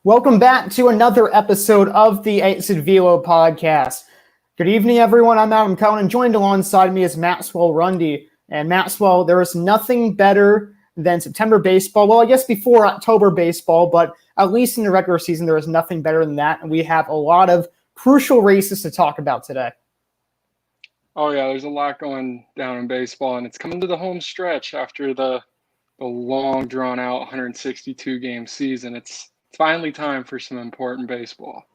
Welcome back to another episode of the Velo podcast. Good evening, everyone. I'm Cohen, and joined alongside me is Maxwell Runde. And Maxwell, there is nothing better than September baseball. Well, I guess before October baseball, but at least in the regular season, there is nothing better than that. And we have a lot of crucial races to talk about today. Oh, yeah, there's a lot going down in baseball, and it's coming to the home stretch after the long, drawn-out 162-game season. It's finally time for some important baseball.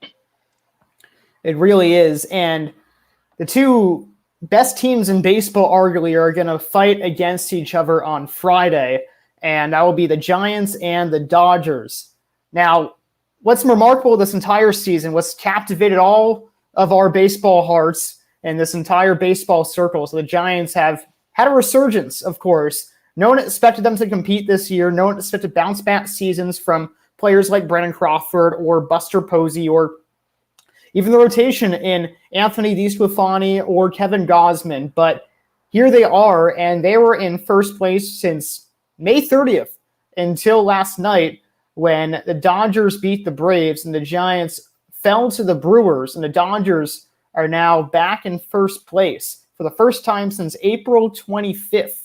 It really is. And the two best teams in baseball, arguably, are going to fight against each other on Friday. And that will be the Giants and the Dodgers. Now, what's remarkable this entire season, what's captivated all of our baseball hearts and this entire baseball circle, so the Giants have had a resurgence, of course. No one expected them to compete this year. No one expected bounce-back seasons from players like Brandon Crawford or Buster Posey or even the rotation in Anthony DeSclafani or Kevin Gausman. But here they are, and they were in first place since May 30th until last night when the Dodgers beat the Braves and the Giants fell to the Brewers, and the Dodgers are now back in first place for the first time since April 25th.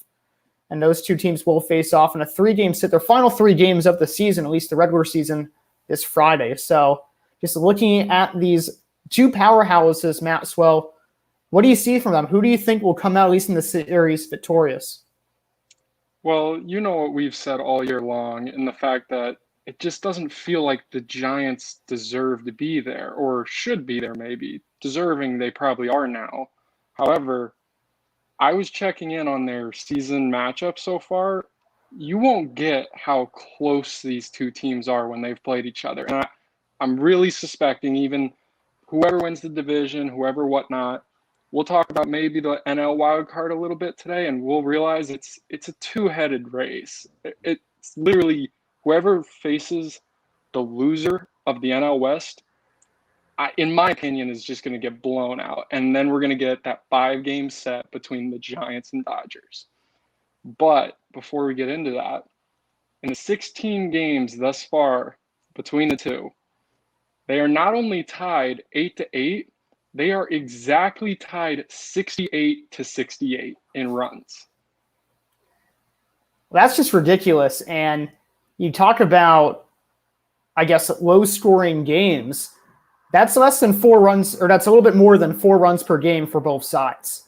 And those two teams will face off in a three-game set, their final three games of the season, at least the regular season, this Friday. So just looking at these two powerhouses, Maxwell, what do you see from them? Who do you think will come out, at least in the series, victorious? Well, you know what we've said all year long, and the fact that it just doesn't feel like the Giants deserve to be there, or should be there maybe. Deserving, they probably are now. However, I was checking in on their season matchup so far. You won't get how close these two teams are when they've played each other. And I'm really suspecting even whoever wins the division, whoever whatnot, we'll talk about maybe the NL wildcard a little bit today, and we'll realize it's a two-headed race. It's literally whoever faces the loser of the NL West, in my opinion, is just going to get blown out. And then we're going to get that 5-game set between the Giants and Dodgers. But before we get into that, in the 16 games thus far between the two, they are not only tied 8-8, they are exactly tied 68-68 in runs. Well, that's just ridiculous. And you talk about, I guess, low-scoring games. That's less than 4 runs, or that's a little bit more than 4 runs per game for both sides.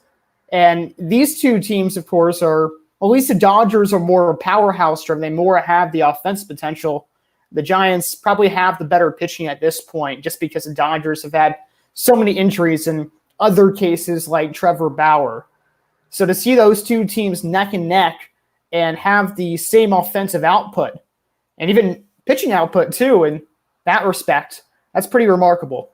And these two teams, of course, are, at least the Dodgers are more powerhouse-driven. They more have the offensive potential. The Giants probably have the better pitching at this point, just because the Dodgers have had so many injuries in other cases like Trevor Bauer. So to see those two teams neck and neck and have the same offensive output, and even pitching output too, in that respect, that's pretty remarkable.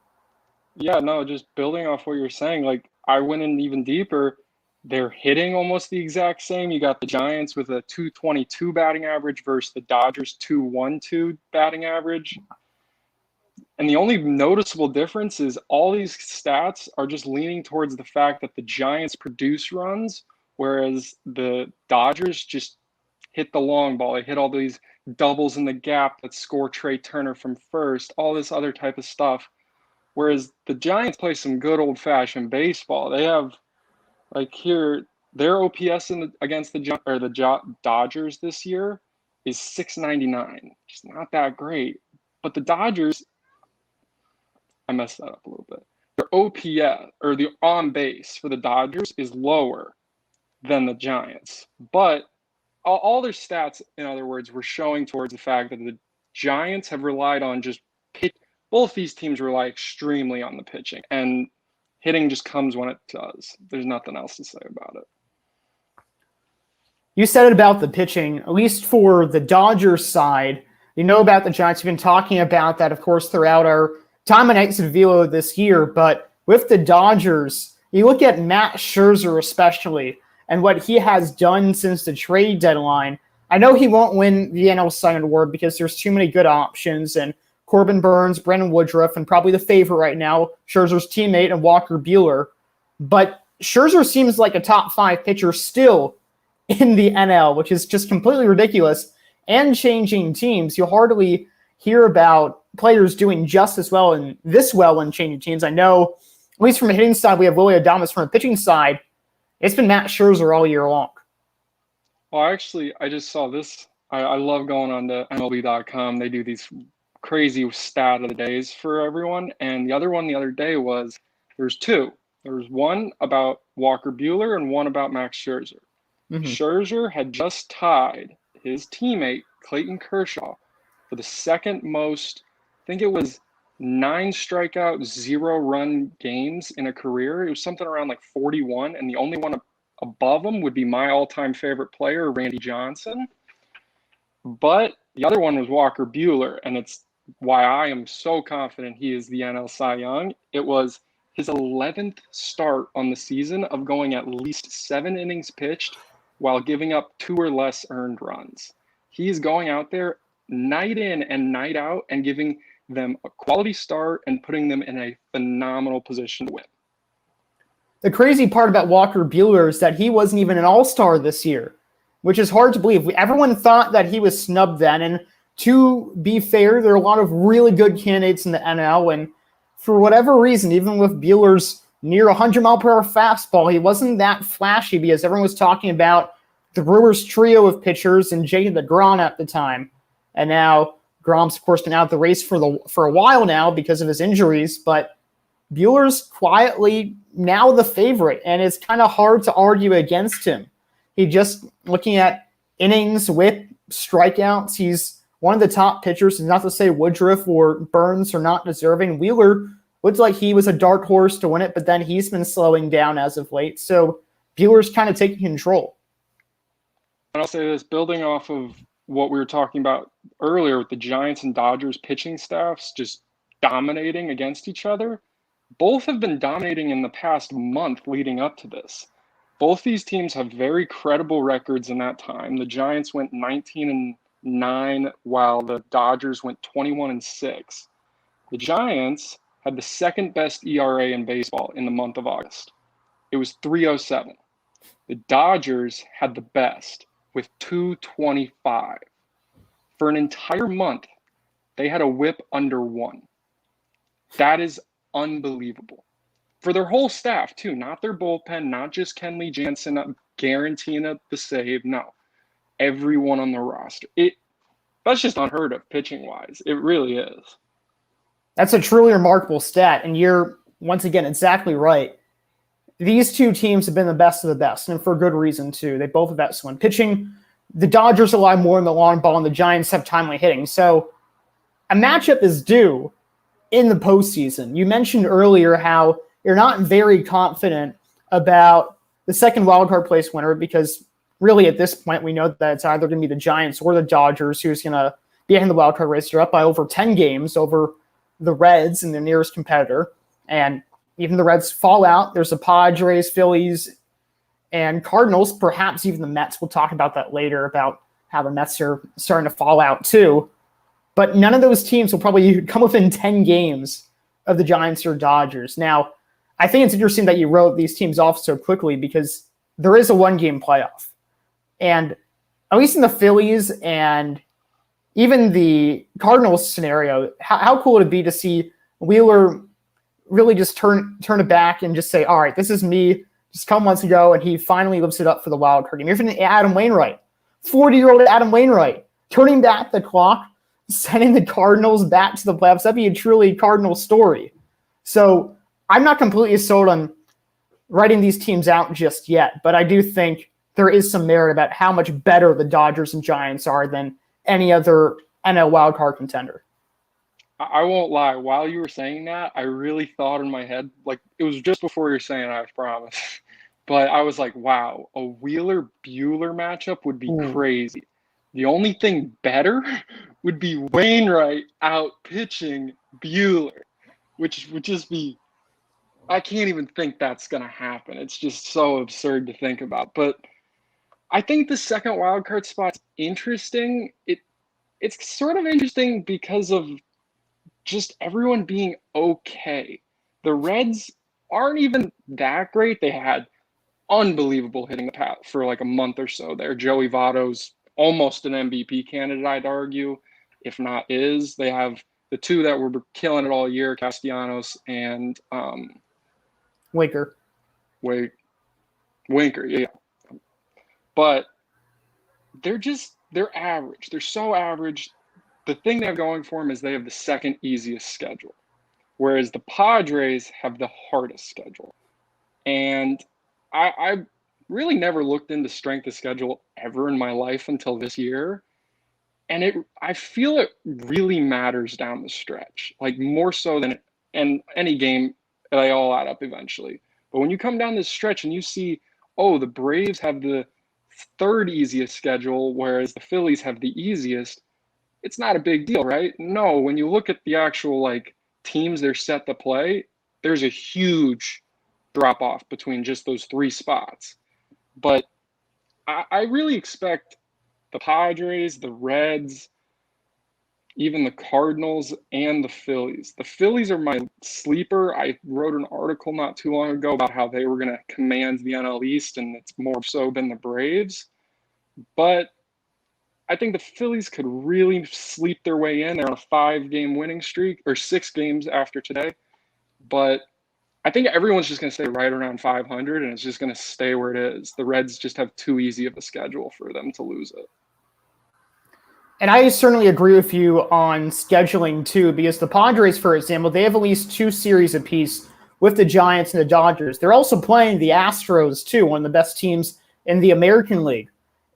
Yeah, no, just building off what you're saying, like I went in even deeper. They're hitting almost the exact same. You got the Giants with a 222 batting average versus the Dodgers 212 batting average. And the only noticeable difference is all these stats are just leaning towards the fact that the Giants produce runs, whereas the Dodgers just hit the long ball. They hit all these doubles in the gap that score Trey Turner from first, all this other type of stuff. Whereas the Giants play some good old-fashioned baseball. They have, like here, their OPS against the Dodgers this year is 699. It's not that great. But the Dodgers, I messed that up a little bit. Their OPS, or the on base for the Dodgers, is lower than the Giants. But all their stats, in other words, were showing towards the fact that the Giants have relied on just pitch. Both these teams rely extremely on the pitching, and hitting just comes when it does. There's nothing else to say about it. You said it about the pitching, at least for the Dodgers side. You know about the Giants. We've been talking about that, of course, throughout our time on Exit Velo this year. But with the Dodgers, you look at Matt Scherzer especially, and what he has done since the trade deadline. I know he won't win the NL Cy Award because there's too many good options, and Corbin Burns, Brandon Woodruff, and probably the favorite right now, Scherzer's teammate, and Walker Buehler. But Scherzer seems like a top 5 pitcher still in the NL, which is just completely ridiculous. And changing teams, you hardly hear about players doing just as well and this well when changing teams. I know, at least from a hitting side, we have Willie Adames. From a pitching side, it's been Matt Scherzer all year long. Well, actually, I just saw this. I love going on to MLB.com. They do these crazy stat of the days for everyone. And the other one the other day was there's two. There's one about Walker Buehler and one about Max Scherzer. Scherzer had just tied his teammate, Clayton Kershaw, for the second most, I think it was 9 strikeout, 0-run games in a career. It was something around like 41. And the only one above him would be my all-time favorite player, Randy Johnson. But the other one was Walker Buehler, and it's why I am so confident he is the NL Cy Young. It was his 11th start on the season of going at least 7 innings pitched while giving up 2 or less earned runs. He's going out there night in and night out and giving them a quality start and putting them in a phenomenal position to win. The crazy part about Walker Buehler is that he wasn't even an all-star this year, which is hard to believe. Everyone thought that he was snubbed then, and to be fair, there are a lot of really good candidates in the NL, and for whatever reason, even with Buehler's near 100-mile-per-hour fastball, he wasn't that flashy because everyone was talking about the Brewers trio of pitchers and Jacob DeGrom at the time. And now Grom's, of course, been out of the race for a while now because of his injuries, but Buehler's quietly now the favorite, and it's kind of hard to argue against him. He just, looking at innings, whip, strikeouts, he's one of the top pitchers, and not to say Woodruff or Burns are not deserving. Wheeler looked like he was a dark horse to win it, but then he's been slowing down as of late. So Buehler's kind of taking control. And I'll say this, building off of what we were talking about earlier with the Giants and Dodgers pitching staffs just dominating against each other, both have been dominating in the past month leading up to this. Both these teams have very credible records in that time. The Giants went 19-9 while the Dodgers went 21-6. The Giants had the second best ERA in baseball in the month of August. It was 3.07. The Dodgers had the best with 2.25. For an entire month, they had a whip under 1. That is unbelievable. For their whole staff, too, not their bullpen, not just Kenley Jansen guaranteeing the save. No, everyone on the roster. That's just unheard of pitching-wise. It really is. That's a truly remarkable stat, and you're, once again, exactly right. These two teams have been the best of the best, and for good reason, too. They both have excellent pitching. The Dodgers rely more on the long ball, and the Giants have timely hitting. So a matchup is due in the postseason. You mentioned earlier how you're not very confident about the second wildcard place winner because really at this point we know that it's either going to be the Giants or the Dodgers who's going to be in the wildcard race. They're up by over 10 games over the Reds and their nearest competitor. And even the Reds fall out. There's the Padres, Phillies, and Cardinals, perhaps even the Mets. We'll talk about that later, about how the Mets are starting to fall out too. But none of those teams will probably come within 10 games of the Giants or Dodgers. Now, I think it's interesting that you wrote these teams off so quickly because there is a one-game playoff. And at least in the Phillies and even the Cardinals scenario, how cool would it be to see Wheeler really just turn it back and just say, all right, this is me just a couple months ago, and he finally lives it up for the wild card game. Even Adam Wainwright, 40-year-old Adam Wainwright, turning back the clock, sending the Cardinals back to the playoffs. That'd be a truly Cardinal story. So I'm not completely sold on writing these teams out just yet, but I do think there is some merit about how much better the Dodgers and Giants are than any other NL wildcard contender. I won't lie. While you were saying that, I really thought in my head, like it was just before you were saying it, I promise. But I was like, wow, a Wheeler-Buehler matchup would be crazy. The only thing better would be Wainwright out pitching Buehler, which would just be, I can't even think that's going to happen. It's just so absurd to think about. But I think the second wildcard spot's interesting. It's sort of interesting because of just everyone being okay. The Reds aren't even that great. They had unbelievable hitting for like a month or so there. Joey Votto's almost an MVP candidate, I'd argue. if not is. They have the two that were killing it all year, Castellanos and Winker. Winker, yeah. But they're average. They're so average. The thing they have going for them is they have the second easiest schedule, whereas the Padres have the hardest schedule. And I really never looked into strength of schedule ever in my life until this year. And I feel it really matters down the stretch, like more so than in any game. They all add up eventually. But when you come down this stretch and you see, oh, the Braves have the third easiest schedule, whereas the Phillies have the easiest, it's not a big deal, right? No, when you look at the actual like teams they're set to play, there's a huge drop off between just those three spots. But I really expect the Padres, the Reds, even the Cardinals, and the Phillies. The Phillies are my sleeper. I wrote an article not too long ago about how they were going to command the NL East, and it's more so than the Braves. But I think the Phillies could really sleep their way in. They're on a 5-game winning streak, or 6 games after today. But I think everyone's just going to stay right around 500, and it's just going to stay where it is. The Reds just have too easy of a schedule for them to lose it. And I certainly agree with you on scheduling too, because the Padres, for example, they have at least 2 series apiece with the Giants and the Dodgers. They're also playing the Astros too, one of the best teams in the American League.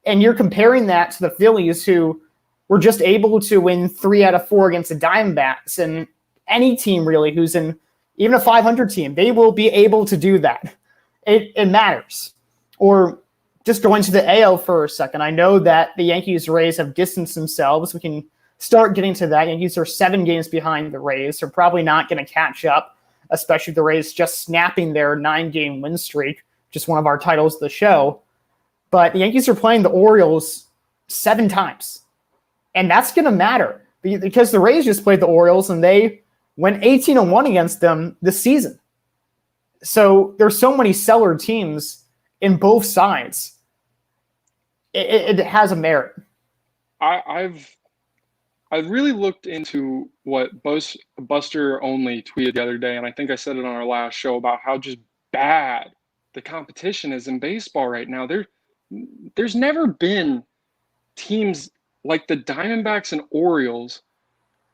And you're comparing that to the Phillies, who were just able to win 3 out of 4 against the Diamondbacks. And any team really who's in even a 500 team, they will be able to do that. It matters. Or just going to the AL for a second, I know that the Yankees-Rays have distanced themselves. We can start getting to that. Yankees are 7 games behind the Rays. They're probably not going to catch up, especially the Rays just snapping their 9-game win streak, just one of our titles of the show. But the Yankees are playing the Orioles 7 times. And that's going to matter because the Rays just played the Orioles and they went 18-1 against them this season. So there's so many stellar teams in both sides. It has a merit. I've really looked into what Buster Only tweeted the other day, and I think I said it on our last show about how just bad the competition is in baseball right now. There's never been teams like the Diamondbacks and Orioles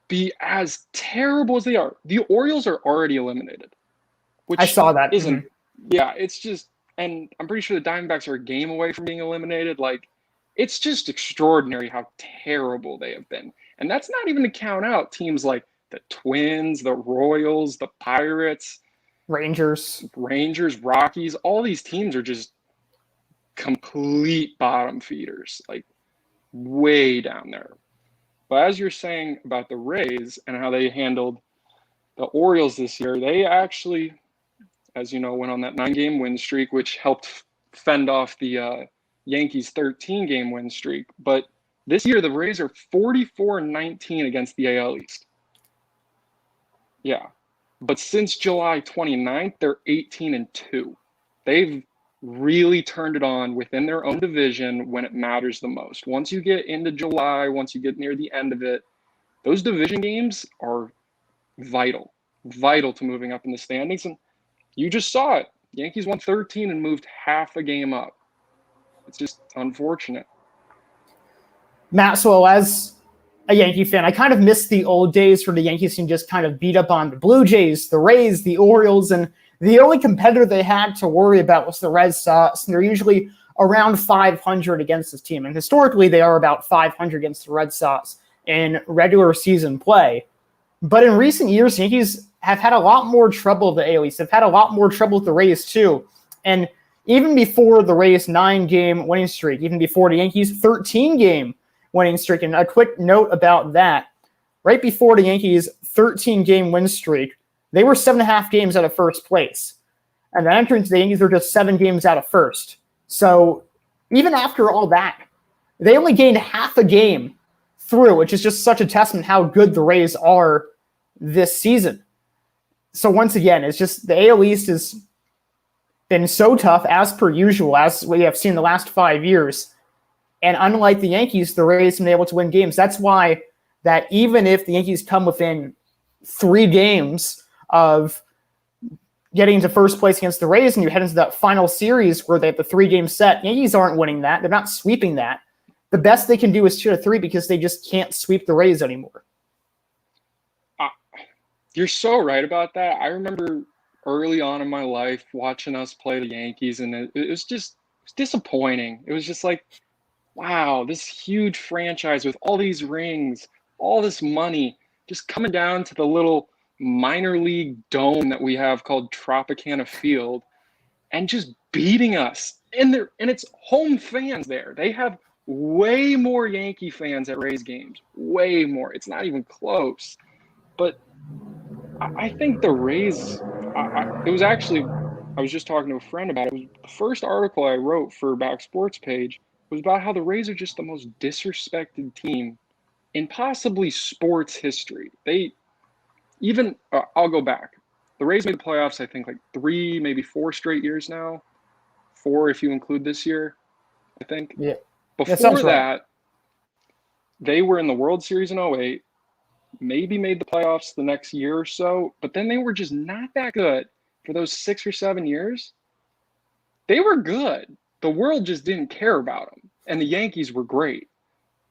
be as terrible as they are. The Orioles are already eliminated. Which I saw that. Isn't. Yeah, it's just, and I'm pretty sure the Diamondbacks are a game away from being eliminated. Like, it's just extraordinary how terrible they have been. And that's not even to count out teams like the Twins, the Royals, the Pirates, Rangers, Rockies. All these teams are just complete bottom feeders, like way down there. But as you're saying about the Rays and how they handled the Orioles this year, they actually, as you know, went on that 9-game win streak, which helped fend off the Yankees' 13-game win streak. But this year, the Rays are 44-19 against the AL East. Yeah. But since July 29th, they're 18-2. They've really turned it on within their own division when it matters the most. Once you get into July, once you get near the end of it, those division games are vital to moving up in the standings. And you just saw it. Yankees won 13 and moved half a game up. It's just unfortunate. Maxwell, as a Yankee fan, I kind of miss the old days where the Yankees can just kind of beat up on the Blue Jays, the Rays, the Orioles, and the only competitor they had to worry about was the Red Sox, and they're usually around 500 against this team. And historically, they are about 500 against the Red Sox in regular season play. But in recent years, the Yankees have had a lot more trouble with the AL East. They've had a lot more trouble with the Rays, too. And even before the Rays' 9-game winning streak, even before the Yankees' 13-game winning streak, and a quick note about that, right before the Yankees' 13-game win streak, they were 7.5 games out of first place. And then entering the Yankees were just 7 games out of first. So even after all that, they only gained half a game through, which is just such a testament how good the Rays are this season. So once again, it's just the AL East has been so tough, as per usual, as we have seen the last 5 years. And unlike the Yankees, the Rays have been able to win games. That's why that even if the Yankees come within 3 games of getting to first place against the Rays and you head into that final series where they have the 3-game set, Yankees aren't winning that. They're not sweeping that. The best they can do is 2-3 because they just can't sweep the Rays anymore. You're so right about that. I remember early on in my life watching us play the Yankees, and it was disappointing. It was just like, wow, this huge franchise with all these rings, all this money, just coming down to the little minor league dome that we have called Tropicana Field and just beating us. And it's home fans there. They have way more Yankee fans at Rays games, way more. It's not even close. But I think the Rays, it was actually, I was just talking to a friend about it. It was the first article I wrote for Back Sports page was about how the Rays are just the most disrespected team in possibly sports history. I'll go back. The Rays made the playoffs, I think, like 3, maybe 4 straight years now. 4 if you include this year, I think. Yeah. Before that, they were in the World Series in 2008, maybe made the playoffs the next year or so, but then they were just not that good for those 6 or 7 years. They were good. The world just didn't care about them, and the Yankees were great.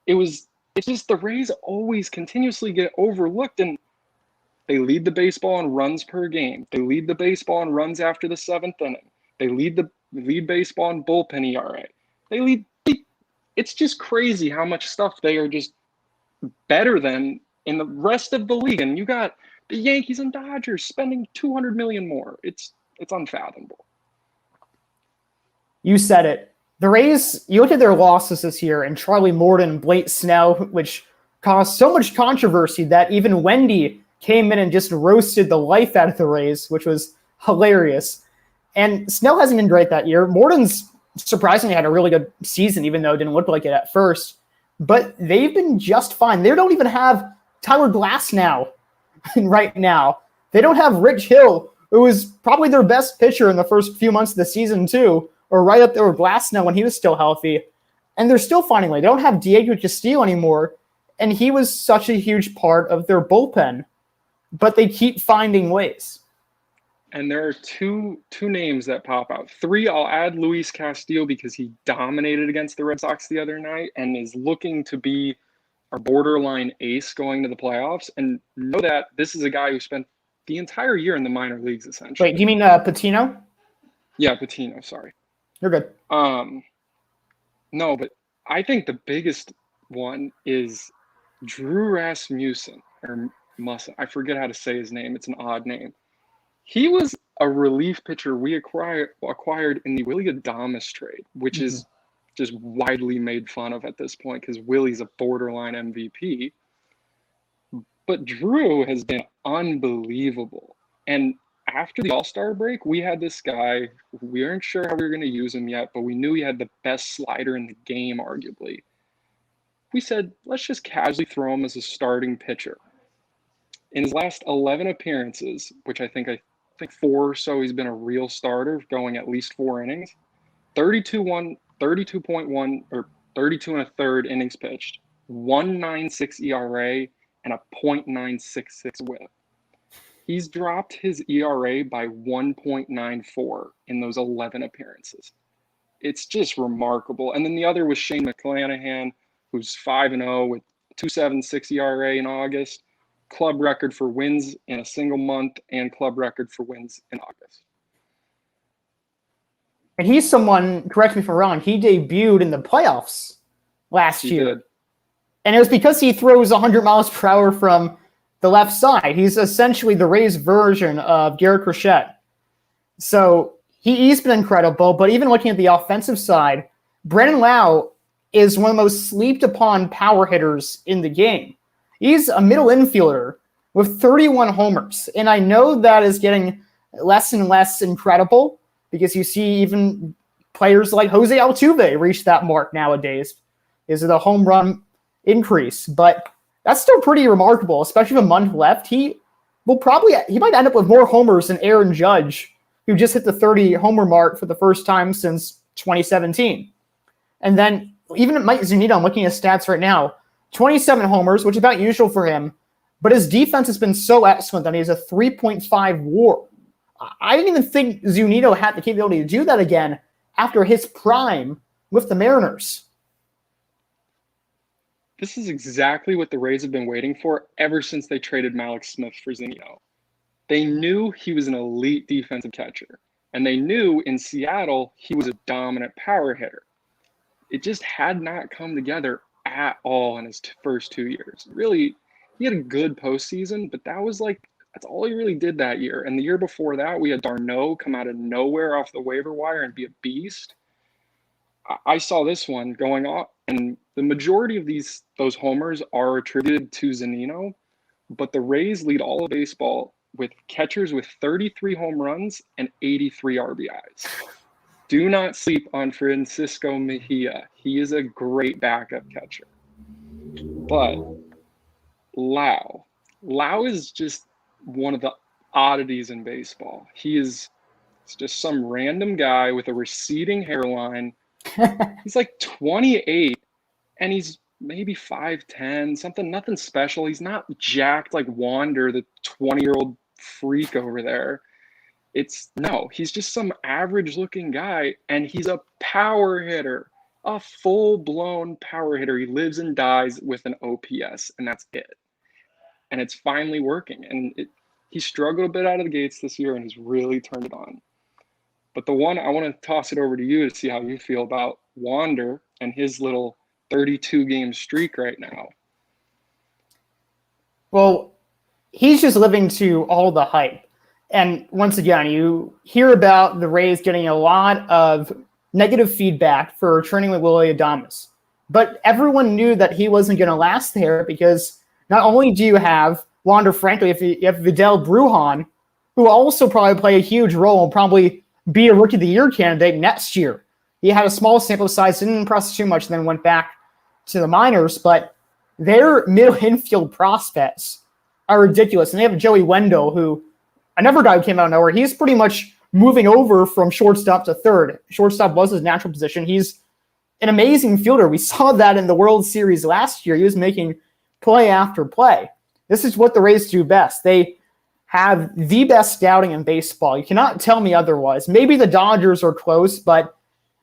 It's just the Rays always continuously get overlooked, and they lead the baseball in runs per game. They lead the baseball in runs after the 7th inning. They lead baseball in bullpen ERA. It's just crazy how much stuff they are just better than in the rest of the league. And you got the Yankees and Dodgers spending $200 million more. It's unfathomable. You said it. The Rays, you look at their losses this year, and Charlie Morton and Blake Snell, which caused so much controversy that even Wendy came in and just roasted the life out of the Rays, which was hilarious. And Snell hasn't been great that year. Morton's surprisingly had a really good season, even though it didn't look like it at first. But they've been just fine. They don't even have Tyler Glasnow right now. They don't have Rich Hill, who was probably their best pitcher in the first few months of the season, too, or right up there with Glasnow when he was still healthy. And they're still finding ways. They don't have Diego Castillo anymore, and he was such a huge part of their bullpen. But they keep finding ways. And there are two names that pop out. 3, I'll add Luis Castillo because he dominated against the Red Sox the other night and is looking to be a borderline ace going to the playoffs. And know that this is a guy who spent the entire year in the minor leagues, essentially. Wait, do you mean Patino? Yeah, Patino, sorry. You're good. No, but I think the biggest one is Drew Rasmussen, or Mussa. I forget how to say his name. It's an odd name. He was a relief pitcher we acquired in the Willy Adames trade, which is just widely made fun of at this point because Willie's a borderline MVP. But Drew has been unbelievable. And after the All-Star break, we had this guy. We weren't sure how we were going to use him yet, but we knew he had the best slider in the game, arguably. We said, let's just casually throw him as a starting pitcher. In his last 11 appearances, which I think 4 or so, he's been a real starter, going at least 4 innings. 32.1 or 32 and a third innings pitched, 1.96 ERA, and a .966 WHIP. He's dropped his ERA by 1.94 in those 11 appearances. It's just remarkable. And then the other was Shane McClanahan, who's 5-0 with 2.76 ERA in August. Club record for wins in a single month and club record for wins in August. And he's someone, correct me if I'm wrong, he debuted in the playoffs last year. Did. And it was because he throws 100 miles per hour from the left side. He's essentially the Rays version of Garrett Crochet. So he's been incredible, but even looking at the offensive side, Brandon Lau is one of the most slept upon power hitters in the game. He's a middle infielder with 31 homers. And I know that is getting less and less incredible because you see even players like Jose Altuve reach that mark nowadays. Is it a home run increase? But that's still pretty remarkable, especially with a month left. He might end up with more homers than Aaron Judge, who just hit the 30 homer mark for the first time since 2017. And then even Mike Zunino, I'm looking at his stats right now, 27 homers, which is about usual for him, but his defense has been so excellent that he has a 3.5 WAR. I didn't even think Zunino had the capability to do that again after his prime with the Mariners. This is exactly what the Rays have been waiting for ever since they traded Malik Smith for Zunino. They knew he was an elite defensive catcher, and they knew in Seattle he was a dominant power hitter. It just had not come together at all in his first 2 years. Really, he had a good postseason, but that's all he really did that year. And the year before that, we had d'Arnaud come out of nowhere off the waiver wire and be a beast. I saw this one going off, and the majority of those homers are attributed to Zunino, but the Rays lead all of baseball with catchers with 33 home runs and 83 RBIs. Do not sleep on Francisco Mejia. He is a great backup catcher. But Lau is just one of the oddities in baseball. It's just some random guy with a receding hairline. He's like 28, and he's maybe 5'10", something, nothing special. He's not jacked like Wander, the 20-year-old freak over there. He's just some average-looking guy, and he's a power hitter, a full-blown power hitter. He lives and dies with an OPS, and that's it. And it's finally working. And he struggled a bit out of the gates this year, and he's really turned it on. But the one I want to toss it over to you to see how you feel about Wander and his little 32-game streak right now. Well, he's just living to all the hype. And once again, you hear about the Rays getting a lot of negative feedback for training with Willy Adames. But everyone knew that he wasn't going to last there because not only do you have Wander Franco, you have Vidal Brujan, who also probably play a huge role and probably be a Rookie of the Year candidate next year. He had a small sample size, didn't impress too much, then went back to the minors. But their middle infield prospects are ridiculous. And they have Joey Wendell, who another guy who came out of nowhere. He's pretty much moving over from shortstop to third. Shortstop was his natural position. He's an amazing fielder. We saw that in the World Series last year. He was making play after play. This is what the Rays do best. They have the best scouting in baseball. You cannot tell me otherwise. Maybe the Dodgers are close, but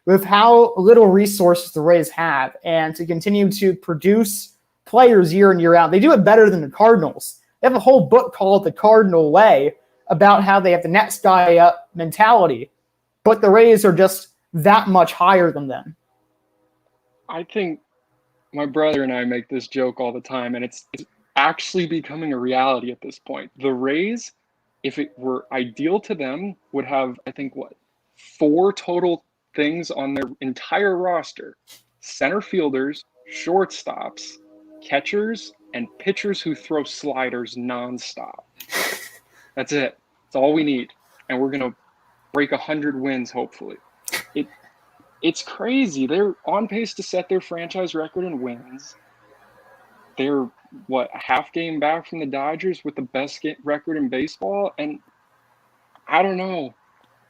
with how little resources the Rays have and to continue to produce players year in, year out, they do it better than the Cardinals. They have a whole book called The Cardinal Way about how they have the next guy up mentality, but the Rays are just that much higher than them. I think my brother and I make this joke all the time, and it's actually becoming a reality at this point. The Rays, if it were ideal to them, would have, I think, 4 total things on their entire roster: center fielders, shortstops, catchers, and pitchers who throw sliders nonstop. That's it. That's all we need. And we're going to break 100 wins, hopefully. It's crazy. They're on pace to set their franchise record in wins. They're, a half game back from the Dodgers with the best record in baseball? And I don't know.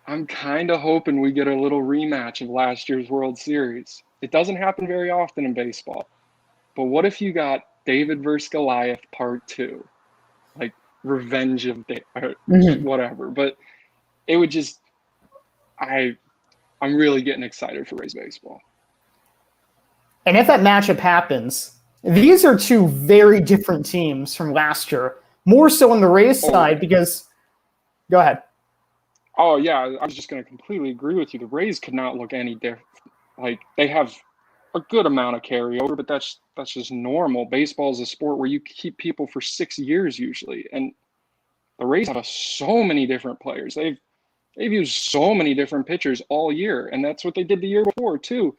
I'm kind of hoping we get a little rematch of last year's World Series. It doesn't happen very often in baseball. But what if you got David versus Goliath Part 2? Like Revenge of whatever. But it would just I'm really getting excited for Rays baseball. And if that matchup happens, these are 2 very different teams from last year. More so on the Rays side because – go ahead. Oh, yeah. I was just going to completely agree with you. The Rays could not look any different. Like, they have a good amount of carryover, but that's just normal. Baseball is a sport where you keep people for 6 years usually. And the Rays have so many different players. They've used so many different pitchers all year, and that's what they did the year before too.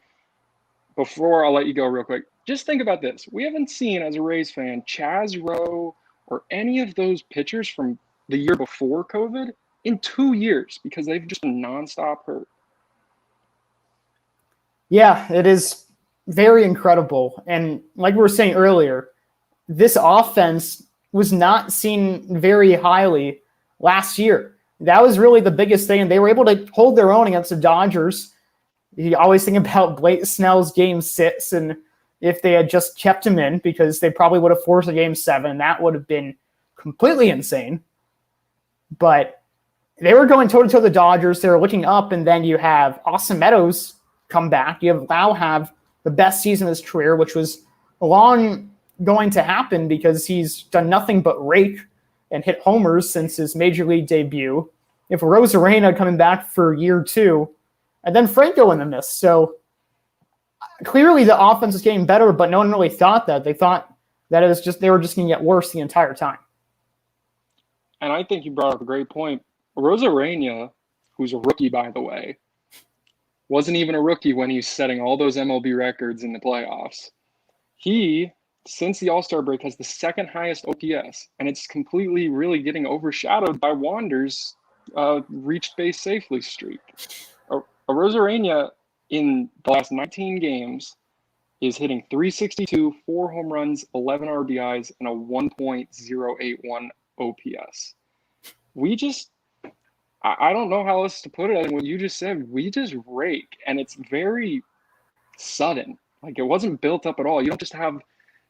Before I'll let you go real quick, just think about this. We haven't seen, as a Rays fan, Chaz Rowe or any of those pitchers from the year before COVID in 2 years because they've just been nonstop hurt. Yeah, it is very incredible. And like we were saying earlier, this offense was not seen very highly last year. That was really the biggest thing. And they were able to hold their own against the Dodgers. You always think about Blake Snell's Game 6 and if they had just kept him in, because they probably would have forced a Game 7. That would have been completely insane. But they were going toe-to-toe the Dodgers. They were looking up, and then you have Austin Meadows come back. You have Lau have the best season of his career, which was long going to happen because he's done nothing but rake and hit homers since his major league debut. If Rosarena coming back for year 2, and then Franco in the mist. So clearly the offense is getting better, but no one really thought that. They thought that it was just they were just going to get worse the entire time. And I think you brought up a great point. Rosarena, who's a rookie, by the way, wasn't even a rookie when he was setting all those MLB records in the playoffs. He, since the All-Star break, has the second highest OPS, and it's completely really getting overshadowed by Wander's reached base safely streak. Rosarena, in the last 19 games, is hitting .362, 4 home runs, 11 RBIs, and a 1.081 OPS. I don't know how else to put it than what you just said. We just rake, and it's very sudden. Like, it wasn't built up at all. You don't just have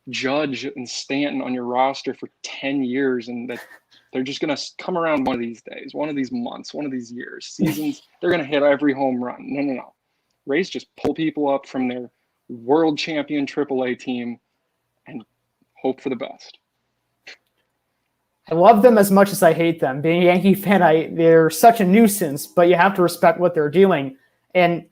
Judge and Stanton on your roster for 10 years and that they're just going to come around one of these days, one of these months, one of these years, seasons. They're going to hit every home run. No. Rays just pull people up from their world champion AAA team and hope for the best. I love them as much as I hate them. Being a Yankee fan, they're such a nuisance, but you have to respect what they're doing. And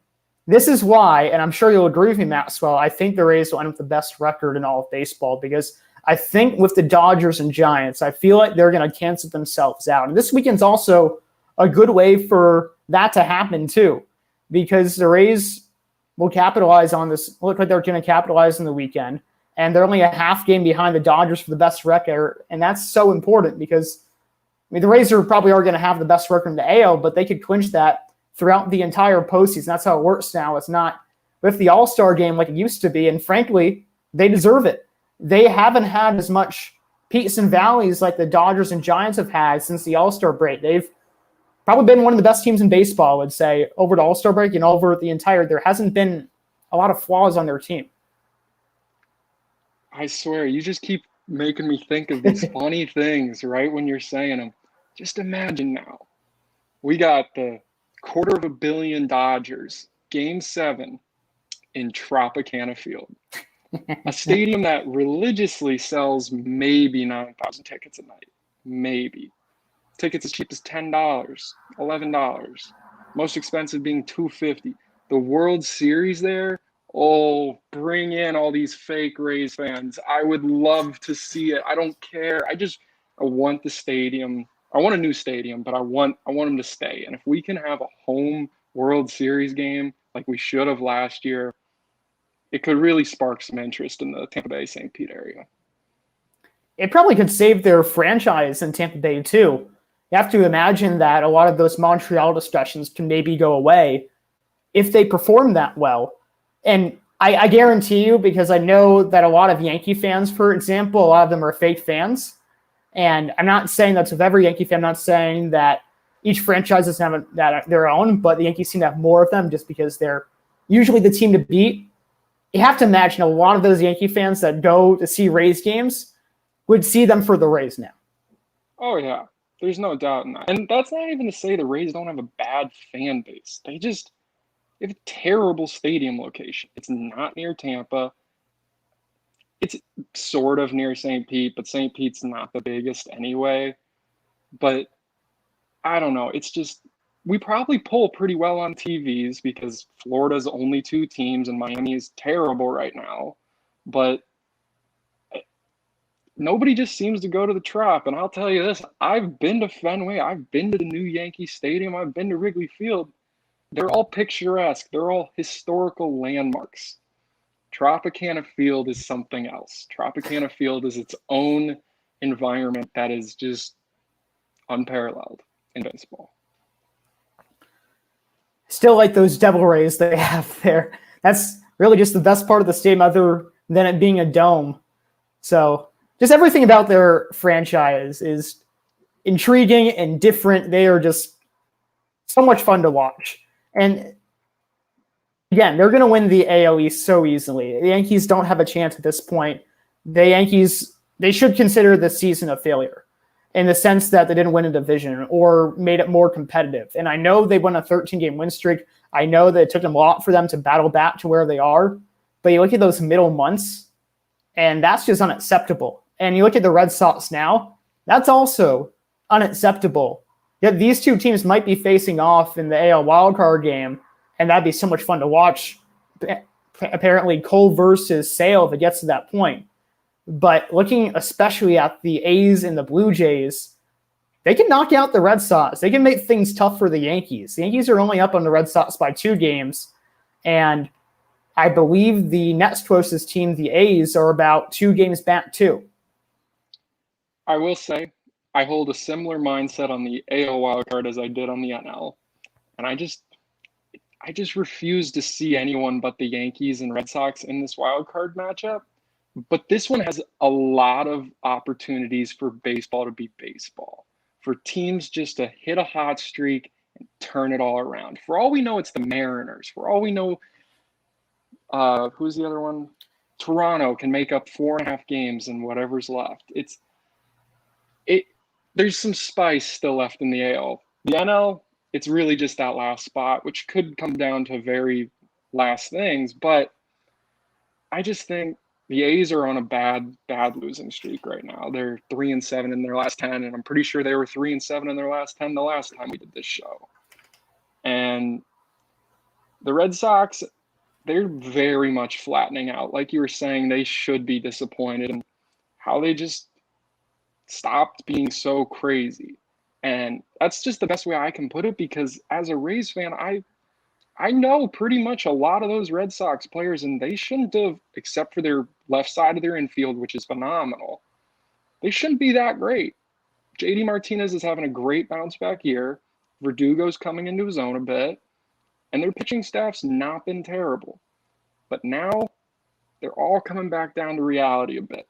this is why, and I'm sure you'll agree with me, Maxwell, I think the Rays will end up with the best record in all of baseball, because I think with the Dodgers and Giants, I feel like they're going to cancel themselves out. And this weekend's also a good way for that to happen too, because the Rays will capitalize on this. Look like they're going to capitalize in the weekend. And they're only a half game behind the Dodgers for the best record. And that's so important because the Rays probably are going to have the best record in the AL, but they could clinch that throughout the entire postseason. That's how it works now. It's not with the All-Star game like it used to be. And frankly, they deserve it. They haven't had as much peaks and valleys like the Dodgers and Giants have had since the All-Star break. They've probably been one of the best teams in baseball, I would say, over the All-Star break and over the entire. There hasn't been a lot of flaws on their team. I swear, you just keep making me think of these funny things right when you're saying them. Just imagine now. We got the $250 million Dodgers, Game 7 in Tropicana Field. A stadium that religiously sells maybe 9,000 tickets a night. Maybe. Tickets as cheap as $10, $11. Most expensive being $250. The World Series there, oh, bring in all these fake Rays fans. I would love to see it. I don't care. I want the stadium. I want a new stadium, but I want them to stay. And if we can have a home World Series game like we should have last year, it could really spark some interest in the Tampa Bay St. Pete area. It probably could save their franchise in Tampa Bay too. You have to imagine that a lot of those Montreal discussions can maybe go away if they perform that well. And I guarantee you, because I know that a lot of Yankee fans, for example, a lot of them are fake fans. And I'm not saying that's with every Yankee fan. I'm not saying that each franchise doesn't have that their own, but the Yankees seem to have more of them just because they're usually the team to beat. You have to imagine a lot of those Yankee fans that go to see Rays games would see them for the Rays now. Oh, yeah. There's no doubt in that. And that's not even to say the Rays don't have a bad fan base. They have a terrible stadium location. It's not near Tampa. It's sort of near St. Pete, but St. Pete's not the biggest anyway. But I don't know. It's just, we probably pull pretty well on TVs because Florida's only 2 teams and Miami is terrible right now. But nobody just seems to go to the Trop. And I'll tell you this, I've been to Fenway. I've been to the new Yankee Stadium. I've been to Wrigley Field. They're all picturesque. They're all historical landmarks. Tropicana Field is something else. Tropicana Field is its own environment that is just unparalleled in baseball. Still like those Devil Rays they have there. That's really just the best part of the stadium other than it being a dome. So just everything about their franchise is intriguing and different. They are just so much fun to watch. And again, they're going to win the AL East so easily. The Yankees don't have a chance at this point. The Yankees, they should consider the season a failure in the sense that they didn't win a division or made it more competitive. And I know they won a 13-game win streak. I know that it took them a lot for them to battle back to where they are. But you look at those middle months, and that's just unacceptable. And you look at the Red Sox now, that's also unacceptable. Yet these two teams might be facing off in the AL wildcard game, and that'd be so much fun to watch. Apparently, Cole versus Sale if it gets to that point. But looking especially at the A's and the Blue Jays, they can knock out the Red Sox. They can make things tough for the Yankees. The Yankees are only up on the Red Sox by 2 games, and I believe the next closest team, the A's, are about 2 games back too. I will say I hold a similar mindset on the AL wildcard as I did on the NL, and I just refuse to see anyone but the Yankees and Red Sox in this wildcard matchup. But this one has a lot of opportunities for baseball to be baseball, for teams just to hit a hot streak and turn it all around. For all we know, it's the Mariners. For all we know, who's the other one? Toronto can make up 4.5 games and whatever's left. There's some spice still left in the AL. The NL, it's really just that last spot, which could come down to very last things. But I just think the A's are on a bad losing streak right now. They're 3-7 in their last 10, and I'm pretty sure they were 3-7 in their last 10 the last time we did this show. And the Red Sox, they're very much flattening out. Like you were saying, they should be disappointed in how they just stopped being so crazy. And that's just the best way I can put it, because as a Rays fan, I know pretty much a lot of those Red Sox players, and they shouldn't have, except for their left side of their infield, which is phenomenal. They shouldn't be that great. JD Martinez is having a great bounce back year. Verdugo's coming into his own a bit, and their pitching staff's not been terrible. But now they're all coming back down to reality a bit.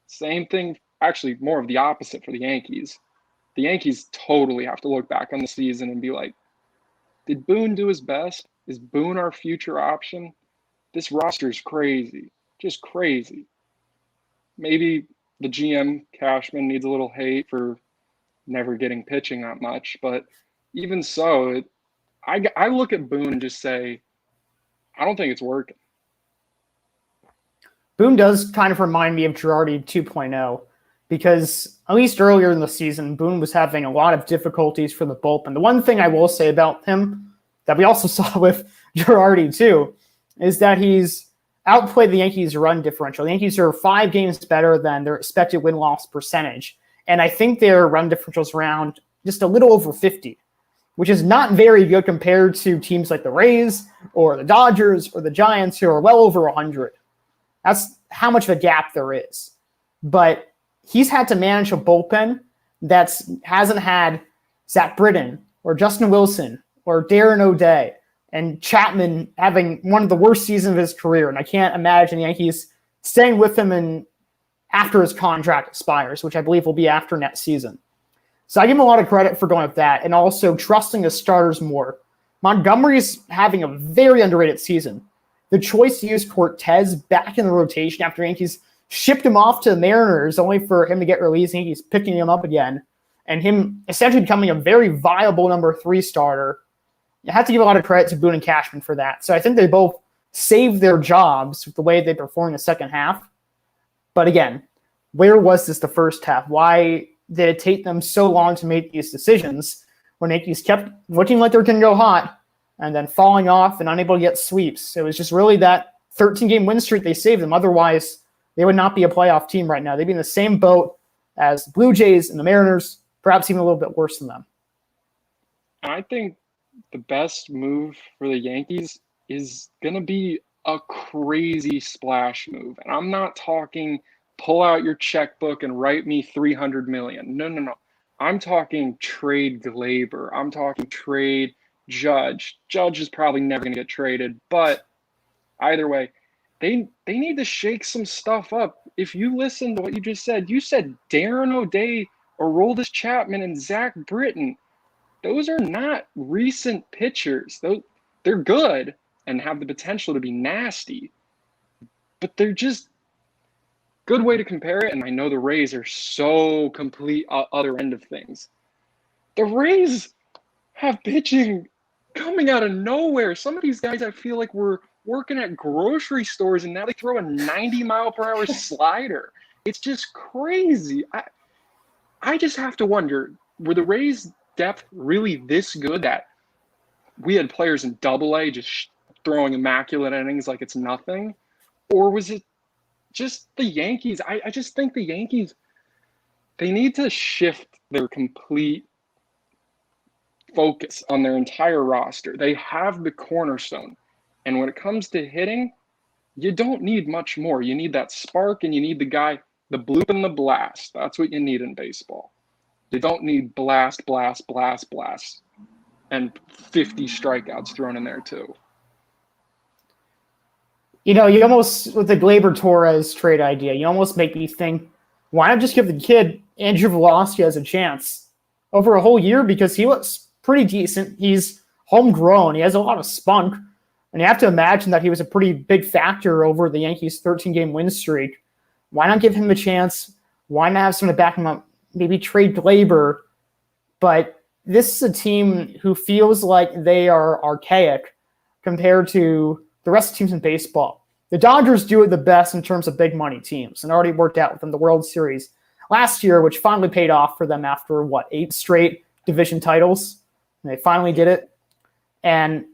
Same thing, actually more of the opposite for the Yankees. The Yankees totally have to look back on the season and be like, did Boone do his best? Is Boone our future option? This roster is crazy, just crazy. Maybe the GM, Cashman, needs a little hate for never getting pitching that much. But even so, I look at Boone and just say, I don't think it's working. Boone does kind of remind me of Girardi 2.0, because at least earlier in the season, Boone was having a lot of difficulties for the bullpen. The one thing I will say about him that we also saw with Girardi too is that he's outplayed the Yankees' run differential. The Yankees are 5 games better than their expected win-loss percentage, and I think their run differential is around just a little over 50, which is not very good compared to teams like the Rays or the Dodgers or the Giants, who are well over 100. That's how much of a gap there is. But he's had to manage a bullpen that hasn't had Zach Britton or Justin Wilson or Darren O'Day and Chapman having one of the worst seasons of his career. And I can't imagine the Yankees staying with him after his contract expires, which I believe will be after next season. So I give him a lot of credit for going with that and also trusting the starters more. Montgomery's having a very underrated season. The choice to use Cortez back in the rotation after Yankees shipped him off to the Mariners only for him to get released. Yankees picking him up again and him essentially becoming a very viable number 3 starter. You have to give a lot of credit to Boone and Cashman for that. So I think they both saved their jobs with the way they performed in the second half. But again, where was this the first half? Why did it take them so long to make these decisions when Yankees kept looking like they were going to go hot and then falling off and unable to get sweeps? It was just really that 13-game win streak they saved them. Otherwise, they would not be a playoff team right now. They'd be in the same boat as the Blue Jays and the Mariners, perhaps even a little bit worse than them. I think the best move for the Yankees is going to be a crazy splash move. And I'm not talking pull out your checkbook and write me $300 million. No. I'm talking trade Glaber. I'm talking trade Judge. Judge is probably never going to get traded, but either way, they need to shake some stuff up. If you listen to what you just said, you said Darren O'Day, Aroldis Chapman, and Zach Britton. Those are not recent pitchers. They're good, and have the potential to be nasty. But they're just good way to compare it. And I know the Rays are so complete other end of things. The Rays have pitching coming out of nowhere. Some of these guys I feel like were working at grocery stores and now they throw a 90-mile-per-hour slider. It's just crazy. I just have to wonder, were the Rays' depth really this good that we had players in Double-A just throwing immaculate innings like it's nothing? Or was it just the Yankees? I just think the Yankees, they need to shift their complete focus on their entire roster. They have the cornerstone. And when it comes to hitting, you don't need much more. You need that spark and you need the guy, the bloop and the blast. That's what you need in baseball. You don't need blast, blast, blast, blast, and 50 strikeouts thrown in there too. You almost, with the Gleyber Torres trade idea, you almost make me think, why not just give the kid Andrew Velazquez a chance over a whole year? Because he looks pretty decent. He's homegrown. He has a lot of spunk. And you have to imagine that he was a pretty big factor over the Yankees' 13-game win streak. Why not give him a chance? Why not have someone to back him up? Maybe trade Gleyber. But this is a team who feels like they are archaic compared to the rest of teams in baseball. The Dodgers do it the best in terms of big money teams and already worked out with them the World Series last year, which finally paid off for them after, 8 straight division titles. And they finally did it. And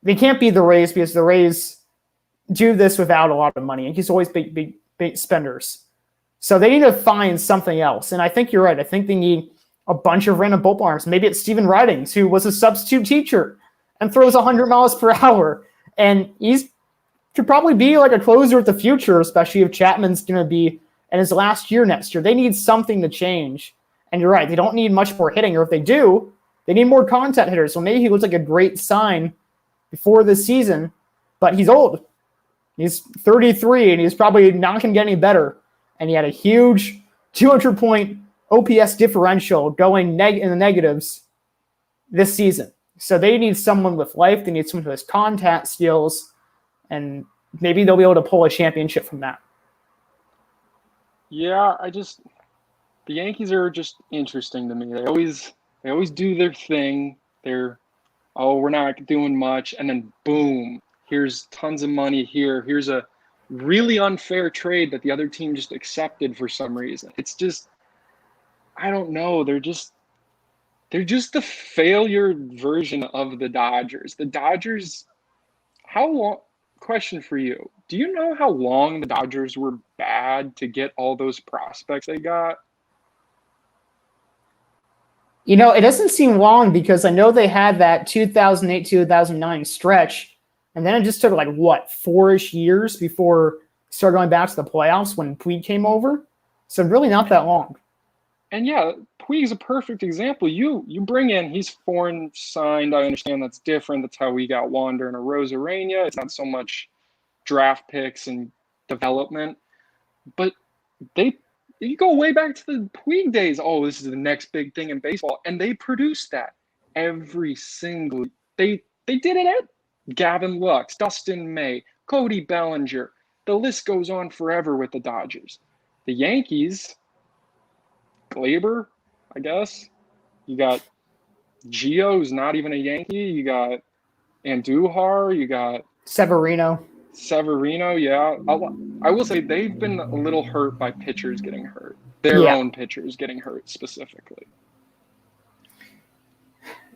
they can't be the Rays because the Rays do this without a lot of money. And he's always big spenders. So they need to find something else. And I think you're right. I think they need a bunch of random bullpen arms. Maybe it's Steven Ridings, who was a substitute teacher and throws 100 miles per hour. And could probably be like a closer at the future, especially if Chapman's going to be in his last year next year. They need something to change. And you're right. They don't need much more hitting. Or if they do, they need more contact hitters. So maybe he looks like a great sign before this season, but he's old. He's 33, and he's probably not going to get any better. And he had a huge 200-point OPS differential going in the negatives this season. So they need someone with life. They need someone who has contact skills, and maybe they'll be able to pull a championship from that. Yeah, the Yankees are just interesting to me. They always do their thing. We're not doing much, and then boom, here's tons of money here. Here's a really unfair trade that the other team just accepted for some reason. It's just, I don't know. They're just the failure version of the Dodgers. The Dodgers, how long? Question for you. Do you know how long the Dodgers were bad to get all those prospects they got? It doesn't seem long because I know they had that 2008-2009 stretch, and then it just took 4-ish years before they started going back to the playoffs when Puig came over. So really not that long. And yeah, Puig's a perfect example. You bring in, he's foreign signed. I understand that's different. That's how we got Wander and Arozarena. It's not so much draft picks and development, but you go way back to the Puig days. Oh, this is the next big thing in baseball. And they produced that every single – they did it at Gavin Lux, Dustin May, Cody Bellinger. The list goes on forever with the Dodgers. The Yankees, Gleyber, I guess. You got Gio, who's not even a Yankee. You got Andujar. You got Severino, yeah. I will say they've been a little hurt by pitchers getting hurt. Their own pitchers getting hurt specifically.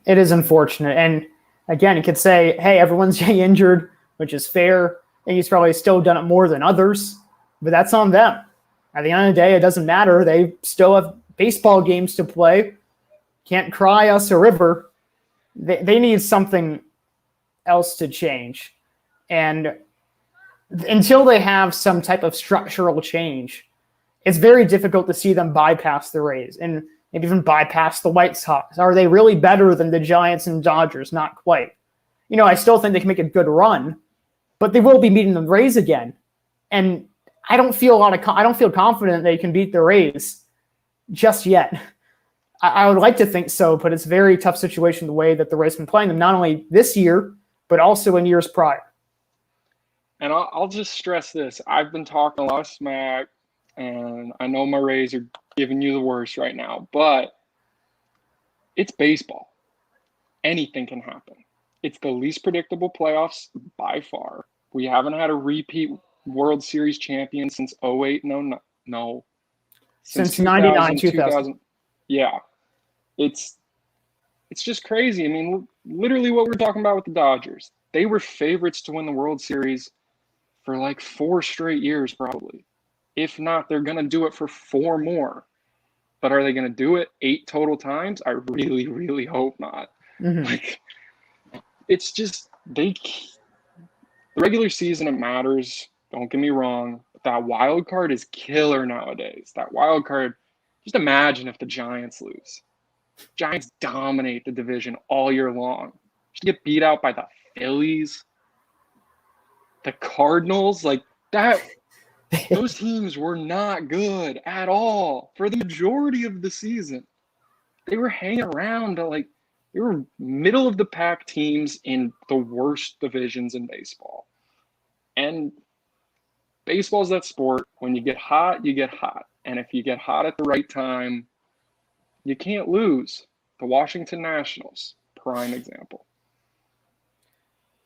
It is unfortunate. And again, you could say, hey, everyone's getting injured, which is fair. And he's probably still done it more than others, but that's on them. At the end of the day, it doesn't matter. They still have baseball games to play. Can't cry us a river. They need something else to change. And until they have some type of structural change, it's very difficult to see them bypass the Rays and maybe even bypass the White Sox. Are they really better than the Giants and Dodgers? Not quite. I still think they can make a good run, but they will be meeting the Rays again. And I don't feel confident they can beat the Rays just yet. I would like to think so, but it's a very tough situation the way that the Rays have been playing them, not only this year, but also in years prior. And I'll just stress this. I've been talking a lot of smack, and I know my Rays are giving you the worst right now, but it's baseball. Anything can happen. It's the least predictable playoffs by far. We haven't had a repeat World Series champion since 08, no, since Since 99, 2000. Yeah, it's just crazy. I mean, literally what we're talking about with the Dodgers. They were favorites to win the World Series for like 4 straight years, probably. If not, they're going to do it for 4 more. But are they going to do it 8 total times? I really, really hope not. Mm-hmm. Like, it's just, the regular season, it matters. Don't get me wrong. But that wild card is killer nowadays. That wild card, just imagine if the Giants lose. Giants dominate the division all year long. Just get beat out by the Phillies, the Cardinals, like that. Those teams were not good at all for the majority of the season. They were hanging around, but like they were middle of the pack teams in the worst divisions in baseball. And baseball's that sport. When you get hot, you get hot. And if you get hot at the right time, you can't lose. The Washington Nationals, prime example.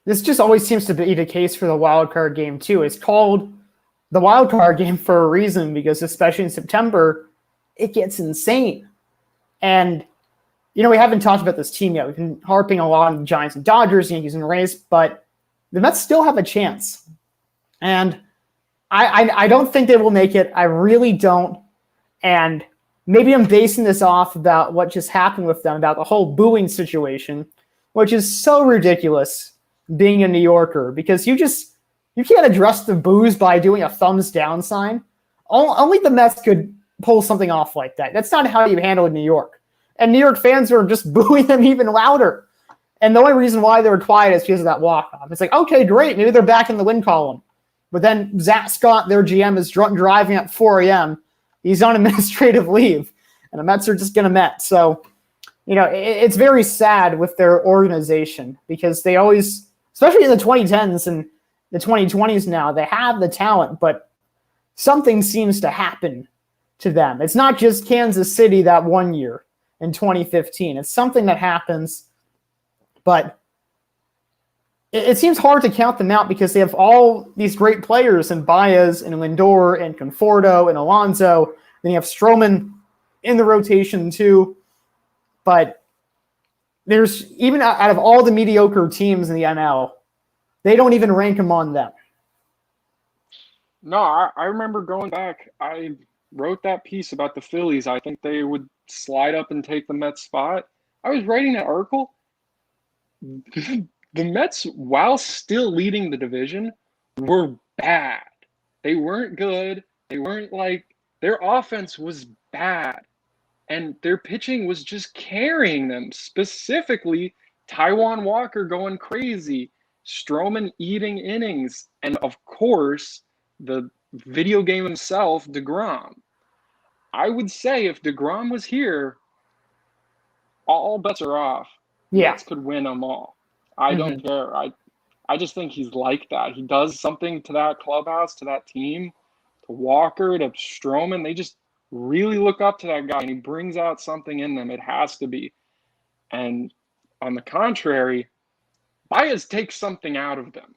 This just always seems to be the case for the wild card game too. It's called the wild card game for a reason, because especially in September, it gets insane. And, you know, we haven't talked about this team yet. We've been harping a lot on the Giants and Dodgers, Yankees and Rays, but the Mets still have a chance. And I don't think they will make it. I really don't. And maybe I'm basing this off about what just happened with them, about the whole booing situation, which is so ridiculous being a New Yorker, because you can't address the boos by doing a thumbs down sign. Only the Mets could pull something off like that. That's not how you handle New York. And New York fans were just booing them even louder. And the only reason why they were quiet is because of that walk-off. It's like, okay, great, maybe they're back in the win column. But then Zach Scott, their GM, is driving at 4 a.m. He's on administrative leave. And the Mets are just going to Met. So, you know, it's very sad with their organization, because they always, especially in the 2010s and the 2020s now, they have the talent, but something seems to happen to them. It's not just Kansas City that one year in 2015. It's something that happens, but it seems hard to count them out, because they have all these great players in Baez and Lindor and Conforto and Alonso. Then you have Stroman in the rotation too. But there's, even out of all the mediocre teams in the NL, they don't even rank among them. No, I remember going back. I wrote that piece about the Phillies. I think they would slide up and take the Mets spot. I was writing that article. The Mets, while still leading the division, were bad. They weren't good. They weren't like, their offense was bad. And their pitching was just carrying them. Specifically, Taijuan Walker going crazy, Stroman eating innings, and of course, the video game himself, DeGrom. I would say if DeGrom was here, all bets are off. Yeah. Mets could win them all. I don't care. I just think he's like that. He does something to that clubhouse, to that team, to Walker, to Stroman. They just really look up to that guy, and he brings out something in them. It has to be. And on the contrary, Baez takes something out of them.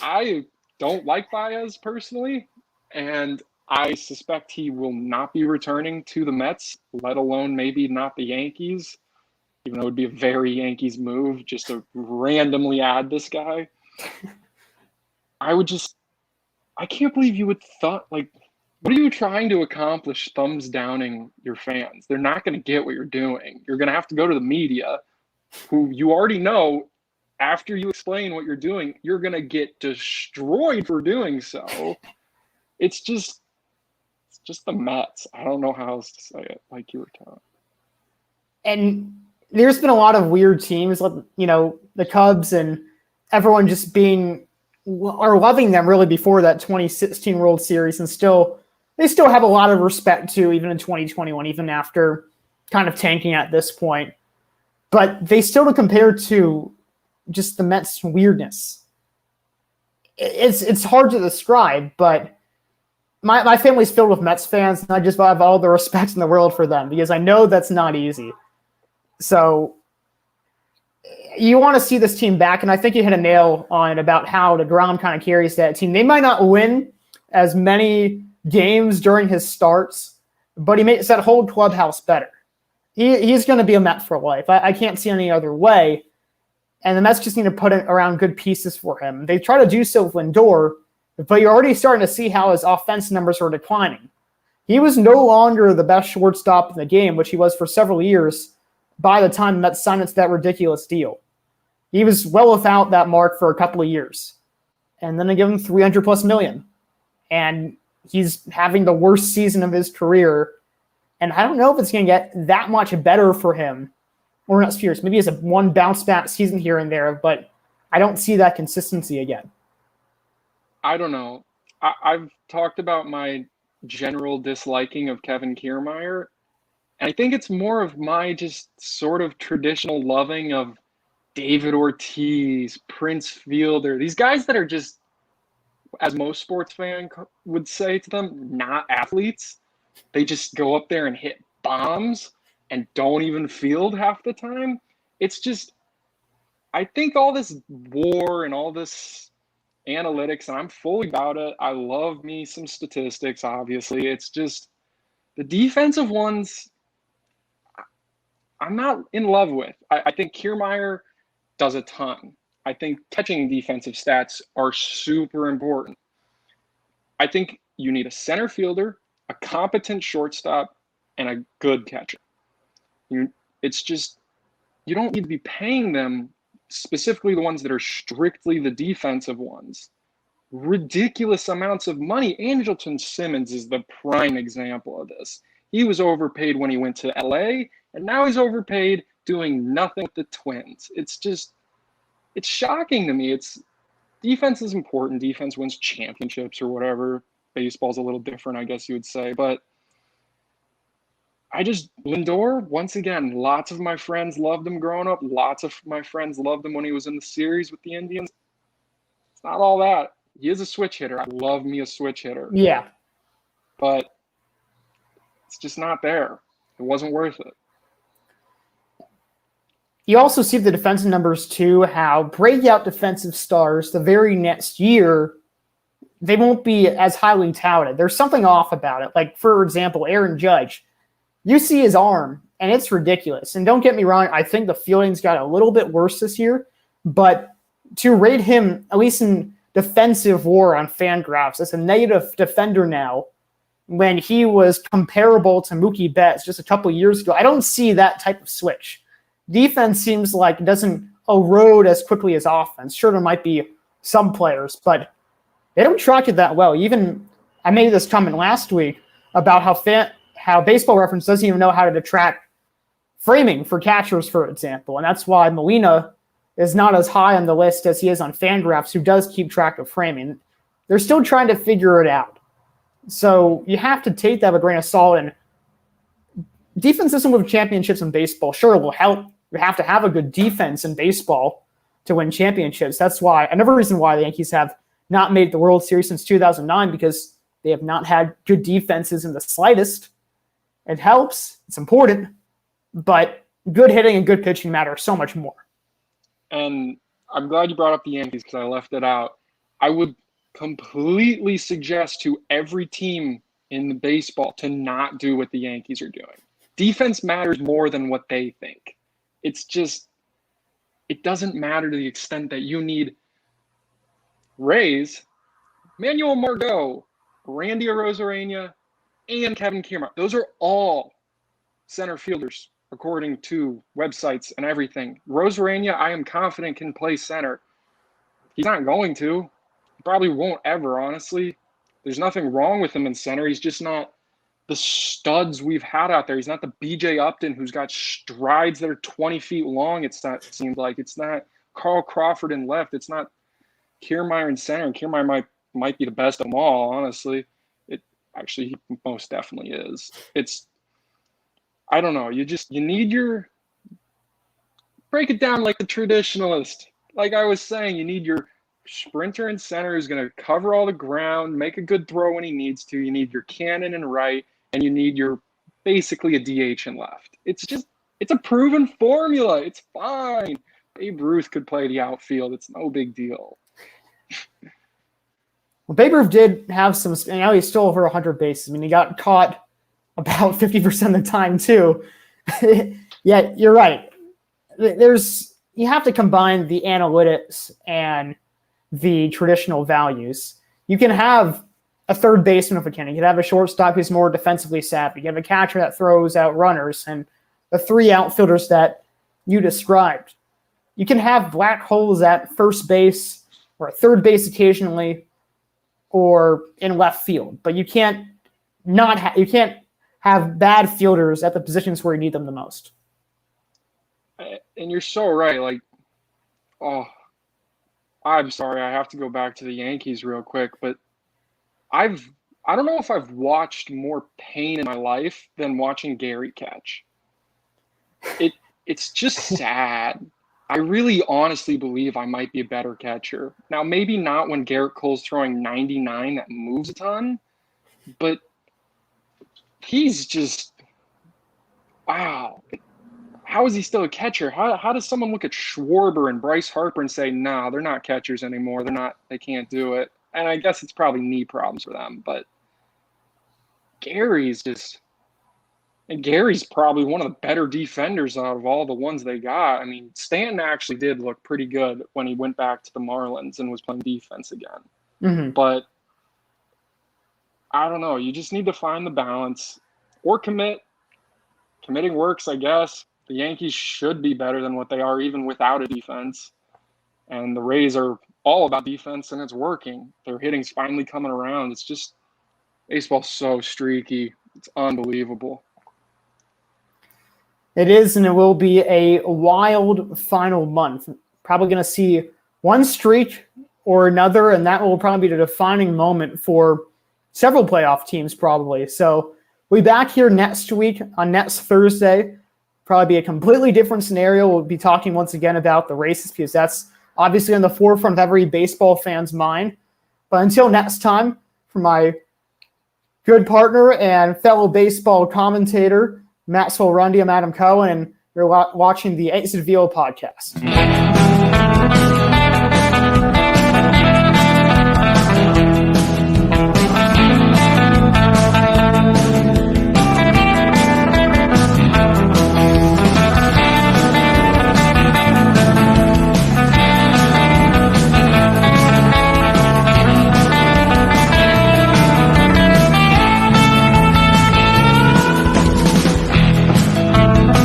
I don't like Baez personally, and I suspect he will not be returning to the Mets, let alone maybe not the Yankees, even though it would be a very Yankees move just to randomly add this guy. I can't believe you would thought, like, what are you trying to accomplish thumbs downing your fans? They're not going to get what you're doing. You're going to have to go to the media, who you already know, after you explain what you're doing, you're going to get destroyed for doing so. It's just the Mets. I don't know how else to say it, like you were telling. And there's been a lot of weird teams, like, you know, the Cubs and everyone just being or loving them really before that 2016 World Series, and they still have a lot of respect too, even in 2021, even after kind of tanking at this point. But they still don't compare to just the Mets' weirdness. it's hard to describe, but my family's filled with Mets fans, and I just have all the respect in the world for them because I know that's not easy. So you want to see this team back, and I think you hit a nail on it about how DeGrom kind of carries that team. They might not win as many games during his starts, but he makes that whole clubhouse better. He's going to be a Met for life. I can't see any other way. And the Mets just need to put it around good pieces for him. They try to do so with Lindor, but you're already starting to see how his offense numbers are declining. He was no longer the best shortstop in the game, which he was for several years by the time the Mets signed into that ridiculous deal. He was well without that mark for a couple of years. And then they give him $300+ million. And he's having the worst season of his career. And I don't know if it's going to get that much better for him over the next few years. Maybe it's a one bounce back season here and there, but I don't see that consistency again. I don't know. I've talked about my general disliking of Kevin Kiermaier. And I think it's more of my just sort of traditional loving of David Ortiz, Prince Fielder, these guys that are just, as most sports fans would say to them, not athletes. They just go up there and hit bombs and don't even field half the time. It's just, I think all this war and all this analytics, and I'm fully about it. I love me some statistics, obviously. It's just the defensive ones I'm not in love with. I think Kiermaier does a ton. I think catching defensive stats are super important. I think you need a center fielder, a competent shortstop, and a good catcher. It's just, you don't need to be paying them, specifically the ones that are strictly the defensive ones, ridiculous amounts of money. Andrelton Simmons is the prime example of this. He was overpaid when he went to LA, and now he's overpaid doing nothing with the Twins. It's shocking to me. Defense is important. Defense wins championships or whatever. Baseball's a little different, I guess you would say. But Lindor, once again, lots of my friends loved him growing up. Lots of my friends loved him when he was in the series with the Indians. It's not all that. He is a switch hitter. I love me a switch hitter. Yeah. But it's just not there. It wasn't worth it. You also see the defensive numbers too, how breakout defensive stars the very next year, they won't be as highly touted. There's something off about it. Like, for example, Aaron Judge. You see his arm, and it's ridiculous. And don't get me wrong, I think the fielding's got a little bit worse this year. But to rate him, at least in defensive war on Fangraphs, as a negative defender now, when he was comparable to Mookie Betts just a couple of years ago, I don't see that type of switch. Defense seems like it doesn't erode as quickly as offense. Sure, there might be some players, but they don't track it that well. Even I made this comment last week about how Baseball Reference doesn't even know how to track framing for catchers, for example. And that's why Molina is not as high on the list as he is on Fangraphs, who does keep track of framing. They're still trying to figure it out. So you have to take that with a grain of salt. And defense doesn't win championships in baseball. Sure, it will help. You have to have a good defense in baseball to win championships. That's why another reason why the Yankees have not made the World Series since 2009, because they have not had good defenses in the slightest. It helps. It's important. But good hitting and good pitching matter so much more. And I'm glad you brought up the Yankees because I left it out. I would completely suggest to every team in the baseball to not do what the Yankees are doing. Defense matters more than what they think. It's just, it doesn't matter to the extent that you need Rays, Manuel Margot, Randy Arozarena, and Kevin Kiermaier. Those are all center fielders, according to websites and everything. Arozarena, I am confident, can play center. He's not going to. He probably won't ever, honestly. There's nothing wrong with him in center. He's just not the studs we've had out there. He's not the BJ Upton who's got strides that are 20 feet long. It seems like it's not Carl Crawford in left. It's not Kiermaier in center. And Kiermaier might be the best of them all, honestly. He most definitely is. I don't know. You need break it down like the traditionalist. Like I was saying, you need your sprinter in center who's going to cover all the ground, make a good throw when he needs to. You need your cannon in right, and you need your basically a DH in left. It's a proven formula. It's fine. Babe Ruth could play the outfield. It's no big deal. Well, Babe Ruth did have some. He's still over 100 bases. I mean, he got caught about 50% of the time too. Yeah, you're right. You have to combine the analytics and the traditional values. You can have a third baseman of a can. You can have a shortstop who's more defensively savvy. You have a catcher that throws out runners, and the three outfielders that you described. You can have black holes at first base or at third base occasionally, or in left field. But you can't have bad fielders at the positions where you need them the most. And you're so right. I'm sorry, I have to go back to the Yankees real quick, but I don't know if I've watched more pain in my life than watching Gary catch. It's just sad. I really honestly believe I might be a better catcher. Now, maybe not when Garrett Cole's throwing 99 that moves a ton, but he's just, wow. How is he still a catcher? How does someone look at Schwarber and Bryce Harper and say, nah, they're not catchers anymore. They can't do it. And I guess it's probably knee problems for them, but Gary's probably one of the better defenders out of all the ones they got. I mean, Stanton actually did look pretty good when he went back to the Marlins and was playing defense again. Mm-hmm. But I don't know. You just need to find the balance or commit. Committing works, I guess. The Yankees should be better than what they are even without a defense. And the Rays are all about defense, and it's working. Their hitting's finally coming around. It's just baseball's so streaky. It's unbelievable. It is, and it will be a wild final month. Probably going to see one streak or another, and that will probably be the defining moment for several playoff teams probably. So we'll be back here next week on next Thursday. Probably be a completely different scenario. We'll be talking once again about the races because that's obviously on the forefront of every baseball fan's mind. But until next time, for my good partner and fellow baseball commentator, Maxwell Runde, I'm Adam Cohen, and you're watching the Velo podcast.